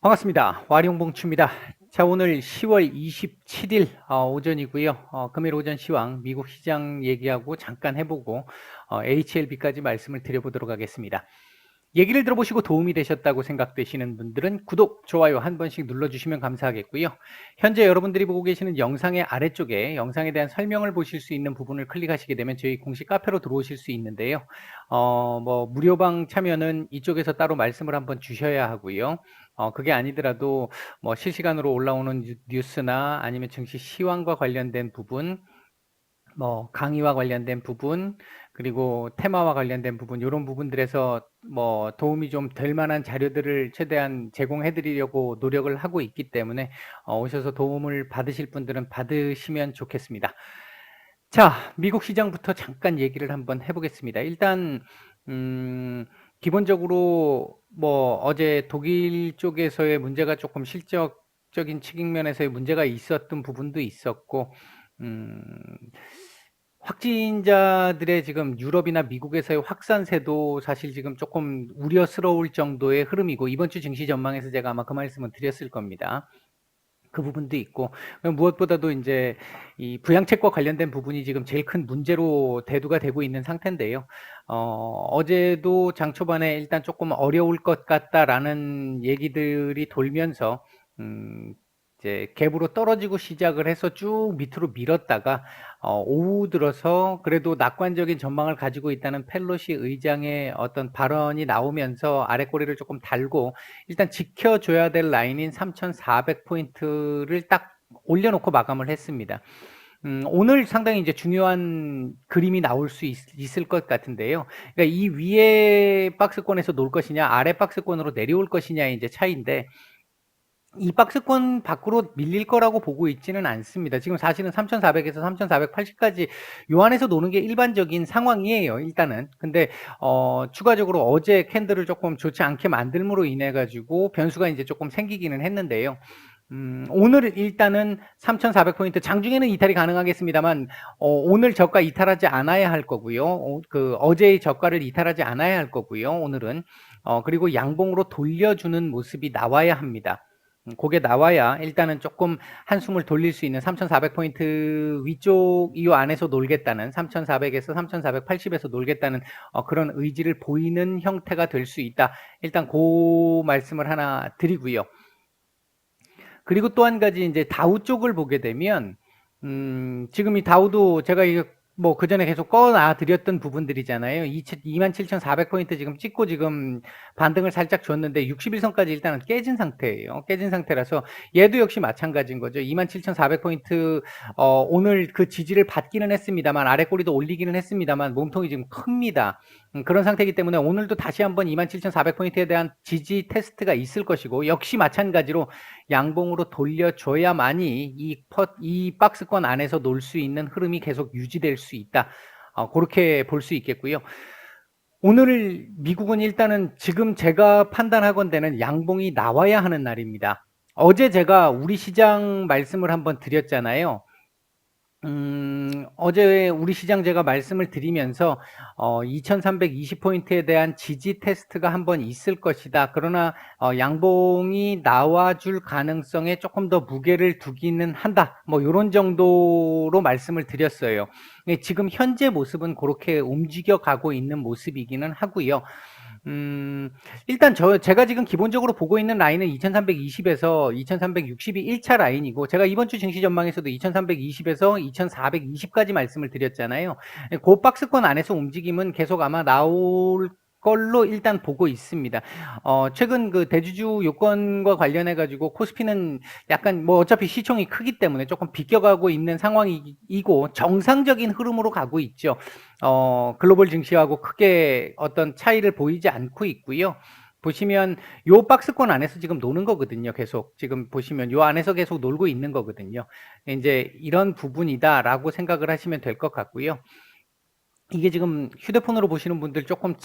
반갑습니다. 와룡봉추입니다. 자, 오늘 10월 27일 오전이고요. 금요일 오전 시황 미국 시장 얘기하고 잠깐 해보고 HLB까지 말씀을 드려보도록 하겠습니다. 얘기를 들어보시고 도움이 되셨다고 생각되시는 분들은 구독, 좋아요 한 번씩 눌러주시면 감사하겠고요. 현재 여러분들이 보고 계시는 영상의 아래쪽에 영상에 대한 설명을 보실 수 있는 부분을 클릭하시게 되면 저희 공식 카페로 들어오실 수 있는데요. 무료방 참여는 이쪽에서 따로 말씀을 한번 주셔야 하고요. 그게 아니더라도 실시간으로 올라오는 뉴스나 아니면 증시 시황과 관련된 부분, 강의와 관련된 부분, 그리고 테마와 관련된 부분, 이런 부분들에서 도움이 좀 될 만한 자료들을 최대한 제공해 드리려고 노력을 하고 있기 때문에 오셔서 도움을 받으실 분들은 받으시면 좋겠습니다. 자, 미국 시장부터 잠깐 얘기를 한번 해보겠습니다. 일단 기본적으로 어제 독일 쪽에서의 문제가 조금 실적적인 측면에서의 문제가 있었던 부분도 있었고, 확진자들의 지금 유럽이나 미국에서의 확산세도 사실 지금 조금 우려스러울 정도의 흐름이고, 이번 주 증시 전망에서 제가 아마 그 말씀을 드렸을 겁니다. 그 부분도 있고, 무엇보다도 이제 이 부양책과 관련된 부분이 지금 제일 큰 문제로 대두가 되고 있는 상태인데요. 어제도 장 초반에 일단 조금 어려울 것 같다라는 얘기들이 돌면서, 이제 갭으로 떨어지고 시작을 해서 쭉 밑으로 밀었다가, 오후 들어서 그래도 낙관적인 전망을 가지고 있다는 펠로시 의장의 어떤 발언이 나오면서 아랫꼬리를 조금 달고 일단 지켜줘야 될 라인인 3,400포인트를 딱 올려놓고 마감을 했습니다. 오늘 상당히 이제 중요한 그림이 나올 수 있을 것 같은데요. 그러니까 이 위에 박스권에서 놀 것이냐, 아래 박스권으로 내려올 것이냐의 이제 차이인데, 이 박스권 밖으로 밀릴 거라고 보고 있지는 않습니다. 지금 사실은 3,400에서 3,480까지 요 안에서 노는 게 일반적인 상황이에요, 일단은. 근데 추가적으로 어제 캔들을 조금 좋지 않게 만들므로 인해 가지고 변수가 이제 조금 생기기는 했는데요. 오늘 일단은 3,400포인트, 장중에는 이탈이 가능하겠습니다만, 오늘 저가 이탈하지 않아야 할 거고요. 어제의 저가를 이탈하지 않아야 할 거고요, 오늘은. 그리고 양봉으로 돌려주는 모습이 나와야 합니다. 그게 나와야 일단은 조금 한숨을 돌릴 수 있는 3,400포인트 위쪽 이 안에서 놀겠다는 3,400에서 3,480에서 놀겠다는 그런 의지를 보이는 형태가 될 수 있다. 일단 그 말씀을 하나 드리고요. 그리고 또 한 가지 이제 다우 쪽을 보게 되면 지금 이 다우도 제가 이거 그 전에 계속 꺼놔 드렸던 부분들이잖아요. 27,400포인트 지금 찍고 지금 반등을 살짝 줬는데 61선까지 일단은 깨진 상태예요. 깨진 상태라서 얘도 역시 마찬가지인 거죠. 27,400포인트 오늘 그 지지를 받기는 했습니다만, 아래 꼬리도 올리기는 했습니다만 몸통이 지금 큽니다. 그런 상태이기 때문에 오늘도 다시 한번 27,400포인트에 대한 지지 테스트가 있을 것이고, 역시 마찬가지로 양봉으로 돌려줘야만이 이 박스권 안에서 놀 수 있는 흐름이 계속 유지될 수 있다. 그렇게 볼 수 있겠고요. 오늘 미국은 일단은 지금 제가 판단하건대는 양봉이 나와야 하는 날입니다. 어제 제가 우리 시장 말씀을 한번 드렸잖아요. 어제 우리 시장 제가 말씀을 드리면서 2320포인트에 대한 지지 테스트가 한번 있을 것이다. 그러나 양봉이 나와줄 가능성에 조금 더 무게를 두기는 한다. 이런 정도로 말씀을 드렸어요. 지금 현재 모습은 그렇게 움직여 가고 있는 모습이기는 하고요. 일단 제가 지금 기본적으로 보고 있는 라인은 2320에서 2360이 1차 라인이고, 제가 이번 주 증시 전망에서도 2320에서 2420까지 말씀을 드렸잖아요. 그 박스권 안에서 움직임은 계속 아마 나올 걸로 일단 보고 있습니다. 최근 그 대주주 요건과 관련해 가지고 코스피는 약간 어차피 시총이 크기 때문에 조금 비껴가고 있는 상황이고 정상적인 흐름으로 가고 있죠. 글로벌 증시하고 크게 어떤 차이를 보이지 않고 있고요. 보시면 요 박스권 안에서 지금 노는 거거든요. 계속 지금 보시면 요 안에서 계속 놀고 있는 거거든요. 이제 이런 부분이다라고 생각을 하시면 될 것 같고요. 이게 지금 휴대폰으로 보시는 분들 조금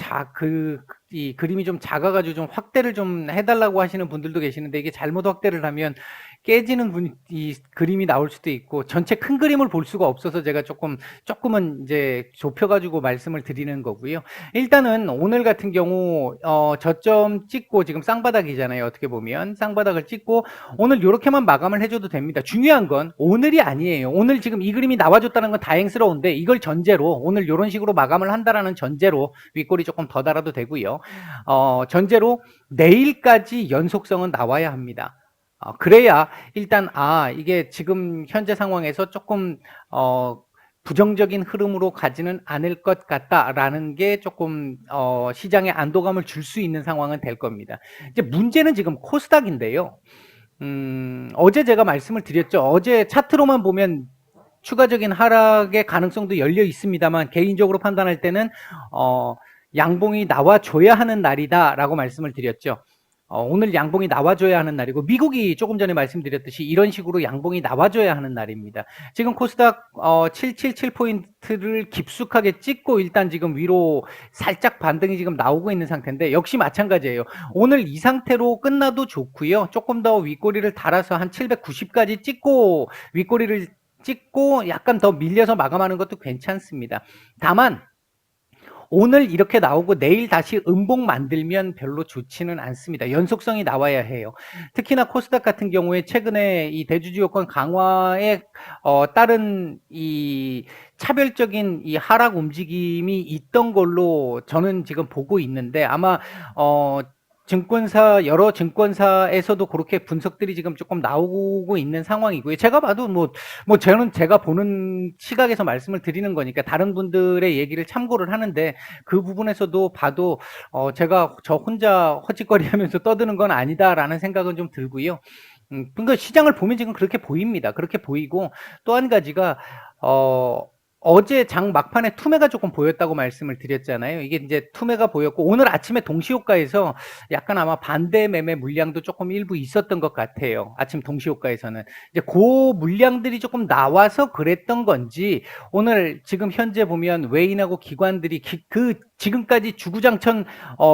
이 그림이 좀 작아가지고 좀 확대를 좀 해달라고 하시는 분들도 계시는데, 이게 잘못 확대를 하면 깨지는 이 그림이 나올 수도 있고 전체 큰 그림을 볼 수가 없어서 제가 조금은 이제 좁혀가지고 말씀을 드리는 거고요. 일단은 오늘 같은 경우 저점 찍고 지금 쌍바닥이잖아요. 어떻게 보면 쌍바닥을 찍고 오늘 이렇게만 마감을 해줘도 됩니다. 중요한 건 오늘이 아니에요. 오늘 지금 이 그림이 나와줬다는 건 다행스러운데 이걸 전제로 오늘 이런 식으로 마감을 한다라는 전제로 윗골이 조금 더 달아도 되고요. 전제로 내일까지 연속성은 나와야 합니다. 그래야 일단 이게 지금 현재 상황에서 조금 부정적인 흐름으로 가지는 않을 것 같다라는 게 조금 시장에 안도감을 줄 수 있는 상황은 될 겁니다. 이제 문제는 지금 코스닥인데요. 어제 제가 말씀을 드렸죠. 어제 차트로만 보면 추가적인 하락의 가능성도 열려 있습니다만 개인적으로 판단할 때는 양봉이 나와줘야 하는 날이다라고 말씀을 드렸죠. 오늘 양봉이 나와줘야 하는 날이고 미국이 조금 전에 말씀드렸듯이 이런 식으로 양봉이 나와줘야 하는 날입니다. 지금 코스닥 777포인트를 깊숙하게 찍고 일단 지금 위로 살짝 반등이 지금 나오고 있는 상태인데 역시 마찬가지예요. 오늘 이 상태로 끝나도 좋고요. 조금 더 윗꼬리를 달아서 한 790까지 찍고 윗꼬리를 찍고 약간 더 밀려서 마감하는 것도 괜찮습니다. 다만 오늘 이렇게 나오고 내일 다시 음봉 만들면 별로 좋지는 않습니다. 연속성이 나와야 해요. 특히나 코스닥 같은 경우에 최근에 이 대주주 요건 강화에 따른 이 차별적인 이 하락 움직임이 있던 걸로 저는 지금 보고 있는데 아마 여러 증권사에서도 그렇게 분석들이 지금 조금 나오고 있는 상황이고요. 제가 봐도 저는 제가 보는 시각에서 말씀을 드리는 거니까 다른 분들의 얘기를 참고를 하는데 그 부분에서도 봐도 제가 저 혼자 헛짓거리 하면서 떠드는 건 아니다라는 생각은 좀 들고요. 그러니까 시장을 보면 지금 그렇게 보입니다. 그렇게 보이고 또 한 가지가 어제 장 막판에 투매가 조금 보였다고 말씀을 드렸잖아요. 이게 이제 투매가 보였고 오늘 아침에 동시호가에서 약간 아마 반대 매매 물량도 조금 일부 있었던 것 같아요. 아침 동시호가에서는 이제 그 물량들이 조금 나와서 그랬던 건지 오늘 지금 현재 보면 외인하고 기관들이 지금까지 주구장천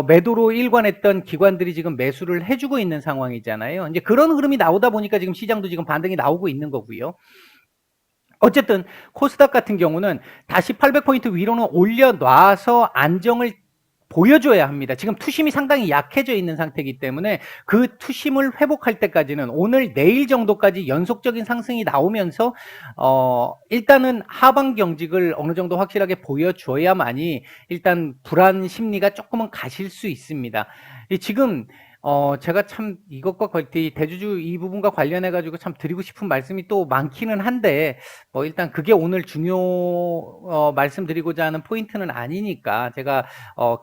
매도로 일관했던 기관들이 지금 매수를 해주고 있는 상황이잖아요. 이제 그런 흐름이 나오다 보니까 지금 시장도 지금 반등이 나오고 있는 거고요. 어쨌든 코스닥 같은 경우는 다시 800포인트 위로는 올려놔서 안정을 보여줘야 합니다. 지금 투심이 상당히 약해져 있는 상태이기 때문에 그 투심을 회복할 때까지는 오늘 내일 정도까지 연속적인 상승이 나오면서 일단은 하방 경직을 어느 정도 확실하게 보여줘야만이 일단 불안 심리가 조금은 가실 수 있습니다. 지금 제가 참 이것과 대주주 이 부분과 관련해 가지고 참 드리고 싶은 말씀이 또 많기는 한데 일단 그게 오늘 말씀드리고자 하는 포인트는 아니니까 제가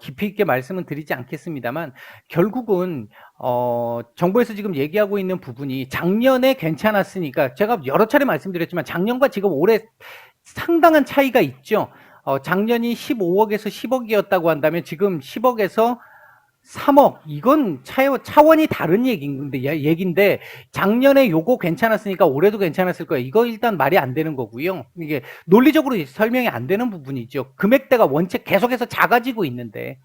깊이 있게 말씀은 드리지 않겠습니다만 결국은 정부에서 지금 얘기하고 있는 부분이 작년에 괜찮았으니까 제가 여러 차례 말씀드렸지만 작년과 지금 올해 상당한 차이가 있죠. 작년이 15억에서 10억이었다고 한다면 지금 10억에서 3억 이건 차원이 다른 얘기인데 작년에 요거 괜찮았으니까 올해도 괜찮았을 거예요. 이거 일단 말이 안 되는 거고요. 이게 논리적으로 설명이 안 되는 부분이죠. 금액대가 원체 계속해서 작아지고 있는데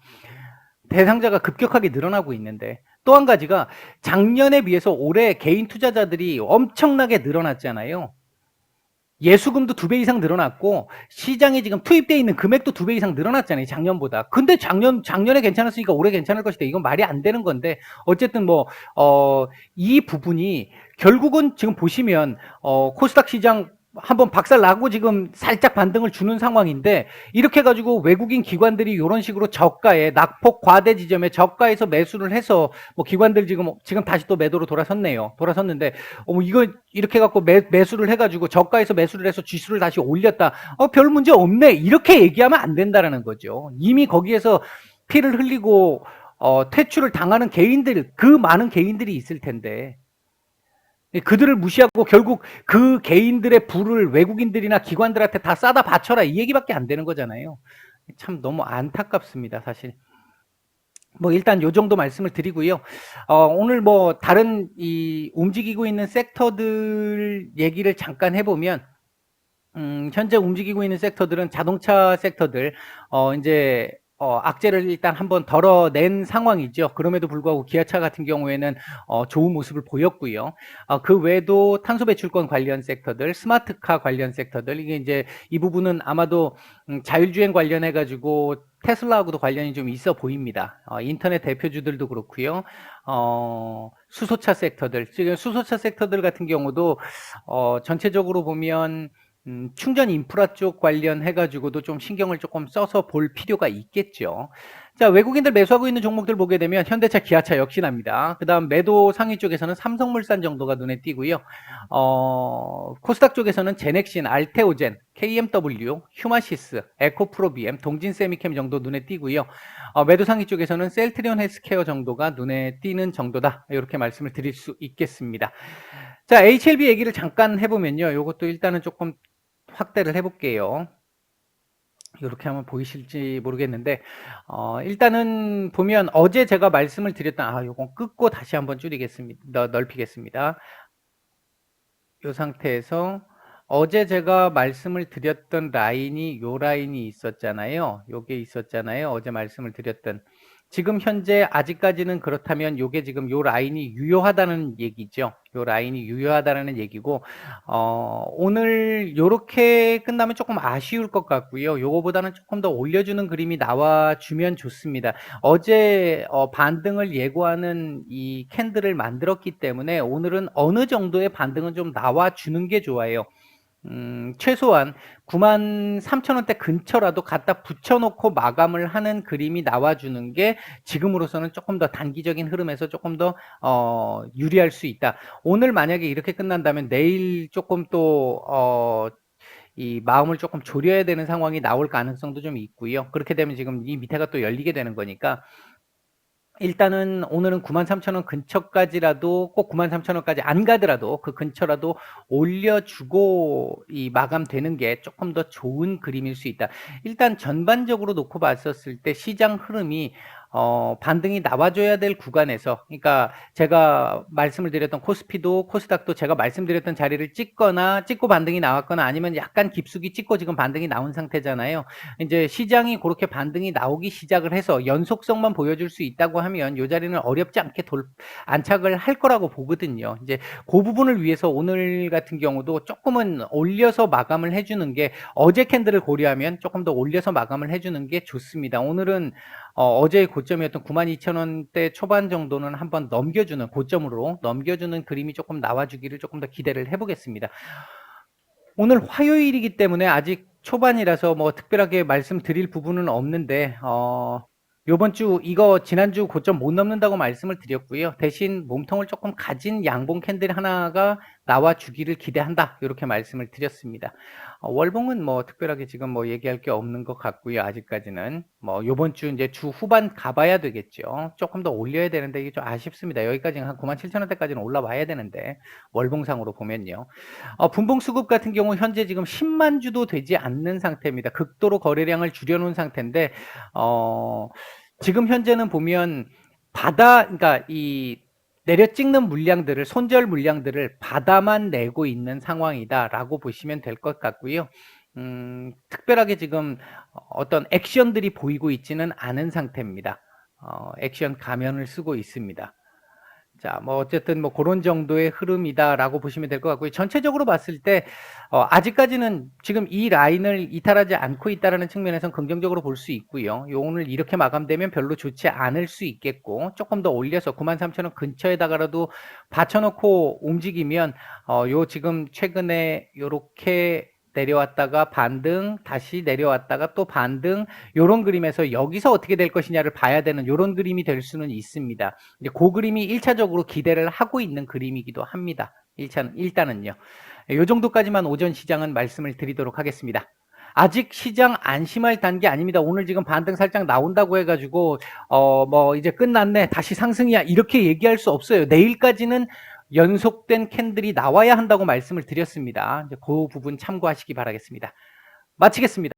대상자가 급격하게 늘어나고 있는데 또 한 가지가 작년에 비해서 올해 개인 투자자들이 엄청나게 늘어났잖아요. 예수금도 2배 이상 늘어났고 시장에 지금 투입되어 있는 금액도 2배 이상 늘어났잖아요. 작년보다. 근데 작년에 괜찮았으니까 올해 괜찮을 것이다. 이건 말이 안 되는 건데 어쨌든 이 부분이 결국은 지금 보시면 코스닥 시장 한번 박살나고 지금 살짝 반등을 주는 상황인데 이렇게 해가지고 외국인 기관들이 이런 식으로 저가에 낙폭 과대 지점에 저가에서 매수를 해서 기관들 지금 다시 또 매도로 돌아섰는데 이거 이렇게 해갖고 매수를 해가지고 저가에서 매수를 해서 지수를 다시 올렸다. 별 문제 없네. 이렇게 얘기하면 안 된다라는 거죠. 이미 거기에서 피를 흘리고 퇴출을 당하는 그 많은 개인들이 있을 텐데. 그들을 무시하고 결국 그 개인들의 부를 외국인들이나 기관들한테 다 싸다 바쳐라 이 얘기밖에 안 되는 거잖아요. 참 너무 안타깝습니다, 사실. 일단 요 정도 말씀을 드리고요. 오늘 다른 움직이고 있는 섹터들 얘기를 잠깐 해보면 현재 움직이고 있는 섹터들은 자동차 섹터들 이제 악재를 일단 한번 덜어낸 상황이죠. 그럼에도 불구하고 기아차 같은 경우에는 좋은 모습을 보였고요. 그 외에도 탄소 배출권 관련 섹터들, 스마트카 관련 섹터들, 이게 이제 이 부분은 아마도 자율주행 관련해 가지고 테슬라하고도 관련이 좀 있어 보입니다. 인터넷 대표주들도 그렇고요. 수소차 섹터들, 지금 수소차 섹터들 같은 경우도 전체적으로 보면 충전 인프라 쪽 관련해 가지고도 좀 신경을 조금 써서 볼 필요가 있겠죠. 자, 외국인들 매수하고 있는 종목들 보게 되면 현대차, 기아차 역시납니다. 그다음 매도 상위 쪽에서는 삼성물산 정도가 눈에 띄고요. 코스닥 쪽에서는 제넥신, 알테오젠, KMW, 휴마시스, 에코프로비엠, 동진세미캠 정도 눈에 띄고요. 매도 상위 쪽에서는 셀트리온 헬스케어 정도가 눈에 띄는 정도다. 이렇게 말씀을 드릴 수 있겠습니다. 자, HLB 얘기를 잠깐 해보면요. 이것도 일단은 조금 확대를 해볼게요. 이렇게 하면 보이실지 모르겠는데 일단은 보면 어제 제가 말씀을 드렸던 요건 끊고 다시 한번 줄이겠습니다. 넓히겠습니다. 이 상태에서 어제 제가 말씀을 드렸던 라인이 요 라인이 있었잖아요. 요게 있었잖아요. 어제 말씀을 드렸던. 지금 현재 아직까지는 그렇다면 요게 지금 요 라인이 유효하다는 얘기죠. 요 라인이 유효하다는 얘기고 오늘 요렇게 끝나면 조금 아쉬울 것 같고요. 요거보다는 조금 더 올려주는 그림이 나와주면 좋습니다. 어제 반등을 예고하는 이 캔들을 만들었기 때문에 오늘은 어느 정도의 반등은 좀 나와주는 게 좋아요. 최소한 93,000원대 근처라도 갖다 붙여놓고 마감을 하는 그림이 나와주는 게 지금으로서는 조금 더 단기적인 흐름에서 조금 더 유리할 수 있다. 오늘 만약에 이렇게 끝난다면 내일 조금 또 이 마음을 조금 졸여야 되는 상황이 나올 가능성도 좀 있고요. 그렇게 되면 지금 이 밑에가 또 열리게 되는 거니까 일단은 오늘은 93,000원 근처까지라도 꼭 93,000원까지 안 가더라도 그 근처라도 올려주고 이 마감되는 게 조금 더 좋은 그림일 수 있다. 일단 전반적으로 놓고 봤었을 때 시장 흐름이 반등이 나와줘야 될 구간에서, 그러니까 제가 말씀을 드렸던 코스피도 코스닥도 제가 말씀드렸던 자리를 찍고 반등이 나왔거나 아니면 약간 깊숙이 찍고 지금 반등이 나온 상태잖아요. 이제 시장이 그렇게 반등이 나오기 시작을 해서 연속성만 보여줄 수 있다고 하면 이 자리는 어렵지 않게 안착을 할 거라고 보거든요. 이제 그 부분을 위해서 오늘 같은 경우도 조금은 올려서 마감을 해주는 게, 어제 캔들을 고려하면 조금 더 올려서 마감을 해주는 게 좋습니다. 오늘은 어제의 고점이었던 92,000원대 초반 정도는 한번 넘겨주는, 고점으로 넘겨주는 그림이 조금 나와주기를 조금 더 기대를 해보겠습니다. 오늘 화요일이기 때문에 아직 초반이라서 뭐 특별하게 말씀드릴 부분은 없는데 요번 주 이거 지난주 고점 못 넘는다고 말씀을 드렸고요. 대신 몸통을 조금 가진 양봉 캔들 하나가 나와 주기를 기대한다. 이렇게 말씀을 드렸습니다. 월봉은 뭐 특별하게 지금 뭐 얘기할 게 없는 것 같고요. 아직까지는 뭐 요번 주 이제 주 후반 가봐야 되겠죠. 조금 더 올려야 되는데 이게 좀 아쉽습니다. 여기까지 한 97,000원대까지는 올라와야 되는데 월봉상으로 보면요. 분봉 수급 같은 경우 현재 지금 10만 주도 되지 않는 상태입니다. 극도로 거래량을 줄여놓은 상태인데 지금 현재는 보면 그러니까 이 내려 찍는 물량들을, 손절 물량들을 받아만 내고 있는 상황이다라고 보시면 될 것 같고요. 특별하게 지금 어떤 액션들이 보이고 있지는 않은 상태입니다. 액션 가면을 쓰고 있습니다. 자, 뭐 어쨌든 뭐 그런 정도의 흐름이다라고 보시면 될 것 같고요. 전체적으로 봤을 때 아직까지는 지금 이 라인을 이탈하지 않고 있다라는 측면에서는 긍정적으로 볼 수 있고요. 오늘 이렇게 마감되면 별로 좋지 않을 수 있겠고, 조금 더 올려서 93,000원 근처에다가라도 받쳐놓고 움직이면 요 지금 최근에 요렇게 내려왔다가 반등, 다시 내려왔다가 또 반등, 요런 그림에서 여기서 어떻게 될 것이냐를 봐야 되는 요런 그림이 될 수는 있습니다. 이제 그 그림이 1차적으로 기대를 하고 있는 그림이기도 합니다. 일단은요. 요 정도까지만 오전 시장은 말씀을 드리도록 하겠습니다. 아직 시장 안심할 단계 아닙니다. 오늘 지금 반등 살짝 나온다고 해가지고 뭐 이제 끝났네, 다시 상승이야, 이렇게 얘기할 수 없어요. 내일까지는 연속된 캔들이 나와야 한다고 말씀을 드렸습니다. 이제 그 부분 참고하시기 바라겠습니다. 마치겠습니다.